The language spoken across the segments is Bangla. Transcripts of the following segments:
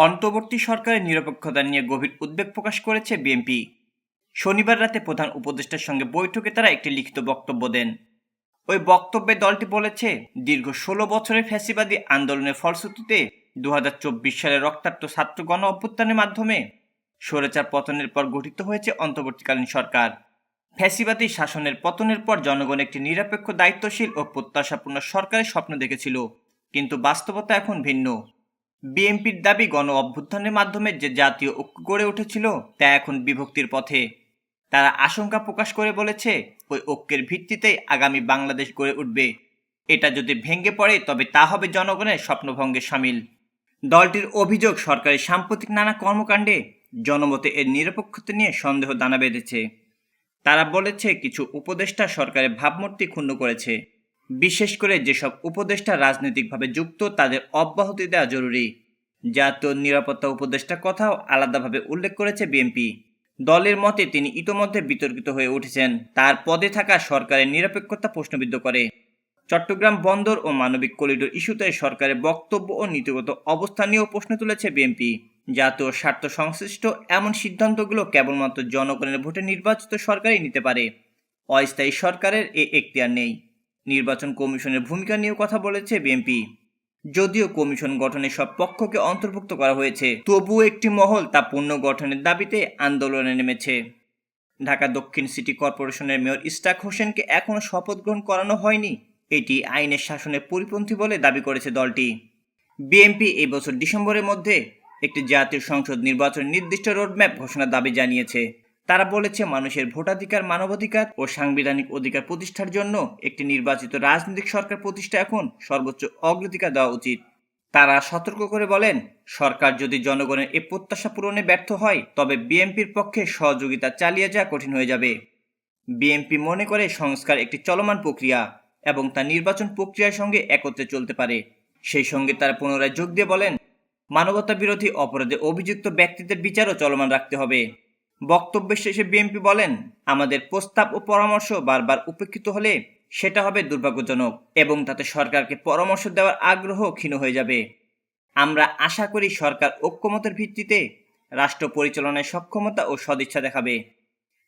অন্তর্বর্তী সরকারের নিরপেক্ষতা নিয়ে গভীর উদ্বেগ প্রকাশ করেছে বিএনপি। শনিবার রাতে প্রধান উপদেষ্টার সঙ্গে বৈঠকে তারা একটি লিখিত বক্তব্য দেন। ওই বক্তব্যে দলটি বলেছে, দীর্ঘ ১৬ বছরের ফ্যাসিবাদী আন্দোলনের ফলশ্রুতিতে ২০২৪ সালে রক্তাক্ত ছাত্র গণ অভ্যুত্থানের মাধ্যমে স্বৈরাচার পতনের পর গঠিত হয়েছে অন্তর্বর্তীকালীন সরকার। ফ্যাসিবাদী শাসনের পতনের পর জনগণ একটি নিরপেক্ষ, দায়িত্বশীল ও প্রত্যাশাপূর্ণ সরকারের স্বপ্ন দেখেছিল, কিন্তু বাস্তবতা এখন ভিন্ন। বিএনপির দাবি, গণ অভ্যুত্থানের মাধ্যমে যে জাতীয় ঐক্য গড়ে উঠেছিল তা এখন বিভক্তির পথে। তারা আশঙ্কা প্রকাশ করে বলেছে, ওই ঐক্যের ভিত্তিতেই আগামী বাংলাদেশ গড়ে উঠবে। এটা যদি ভেঙে পড়ে তবে তা হবে জনগণের স্বপ্নভঙ্গে সামিল। দলটির অভিযোগ, সরকারের সাম্প্রতিক নানা কর্মকাণ্ডে জনমতে এর নিরপেক্ষতা নিয়ে সন্দেহ দানা বেঁধেছে। তারা বলেছে, কিছু উপদেষ্টা সরকারের ভাবমূর্তি ক্ষুণ্ণ করেছে। বিশেষ করে যেসব উপদেষ্টা রাজনৈতিকভাবে যুক্ত তাদের অব্যাহতি দেওয়া জরুরি। জাতীয় নিরাপত্তা উপদেষ্টার কথাও আলাদাভাবে উল্লেখ করেছে বিএনপি। দলের মতে তিনি ইতোমধ্যে বিতর্কিত হয়ে উঠেছেন। তার পদে থাকা সরকারের নিরপেক্ষতা প্রশ্নবিদ্ধ করে। চট্টগ্রাম বন্দর ও মানবিক করিডোর ইস্যুতে সরকারের বক্তব্য ও নীতিগত অবস্থান নিয়েও প্রশ্ন তুলেছে বিএনপি। জাতীয় স্বার্থ সংশ্লিষ্ট এমন সিদ্ধান্তগুলো কেবলমাত্র জনগণের ভোটে নির্বাচিত সরকারই নিতে পারে। অস্থায়ী সরকারের এ এখতিয়ার নেই। নির্বাচন কমিশনের ভূমিকা নিয়েও কথা বলেছে বিএনপি। যদিও কমিশন গঠনে সব পক্ষকে অন্তর্ভুক্ত করা হয়েছে, তবুও একটি মহল তা পুনর্গঠনের দাবিতে আন্দোলনে নেমেছে। ঢাকা দক্ষিণ সিটি কর্পোরেশনের মেয়র ইশরাক হোসেনকে এখনও শপথ গ্রহণ করানো হয়নি। এটি আইনের শাসনের পরিপন্থী বলে দাবি করেছে দলটি। বিএনপি এই বছর ডিসেম্বরের মধ্যে একটি জাতীয় সংসদ নির্বাচনের নির্দিষ্ট রোডম্যাপ ঘোষণার দাবি জানিয়েছে। তারা বলেছে, মানুষের ভোটাধিকার, মানবাধিকার ও সাংবিধানিক অধিকার প্রতিষ্ঠার জন্য একটি নির্বাচিত রাজনৈতিক সরকার প্রতিষ্ঠা এখন সর্বোচ্চ অগ্রাধিকার দেওয়া উচিত। তারা সতর্ক করে বলেন, সরকার যদি জনগণের এ প্রত্যাশা পূরণে ব্যর্থ হয় তবে বিএনপির পক্ষে সহযোগিতা চালিয়ে যাওয়া কঠিন হয়ে যাবে। বিএনপি মনে করে, সংস্কার একটি চলমান প্রক্রিয়া এবং তা নির্বাচন প্রক্রিয়ার সঙ্গে একত্রে চলতে পারে। সেই সঙ্গে তারা পুনরায় যোগ দিয়ে বলেন, মানবতা বিরোধী অপরাধে অভিযুক্ত ব্যক্তিদের বিচারও চলমান রাখতে হবে। বক্তব্যের শেষে বিএনপি বলেন, আমাদের প্রস্তাব ও পরামর্শ বারবার উপেক্ষিত হলে সেটা হবে দুর্ভাগ্যজনক এবং তাতে সরকারকে পরামর্শ দেওয়ার আগ্রহ ক্ষীণ হয়ে যাবে। আমরা আশা করি সরকার ঐক্যমতের ভিত্তিতে রাষ্ট্র পরিচালনায় সক্ষমতা ও সদিচ্ছা দেখাবে।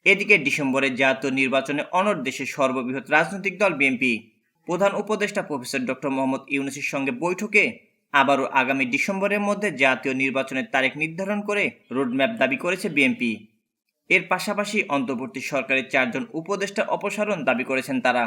এদিকে ডিসেম্বরে জাতীয় নির্বাচনে অনড় দেশের সর্ববৃহৎ রাজনৈতিক দল বিএনপি প্রধান উপদেষ্টা প্রফেসর ডক্টর মোহাম্মদ ইউনূসের সঙ্গে বৈঠকে আবারও আগামী ডিসেম্বরের মধ্যে জাতীয় নির্বাচনের তারিখ নির্ধারণ করে রোডম্যাপ দাবি করেছে বিএনপি। এর পাশাপাশি অন্তর্বর্তী সরকারের 4 জন উপদেষ্টা অপসারণ দাবি করেছেন তারা।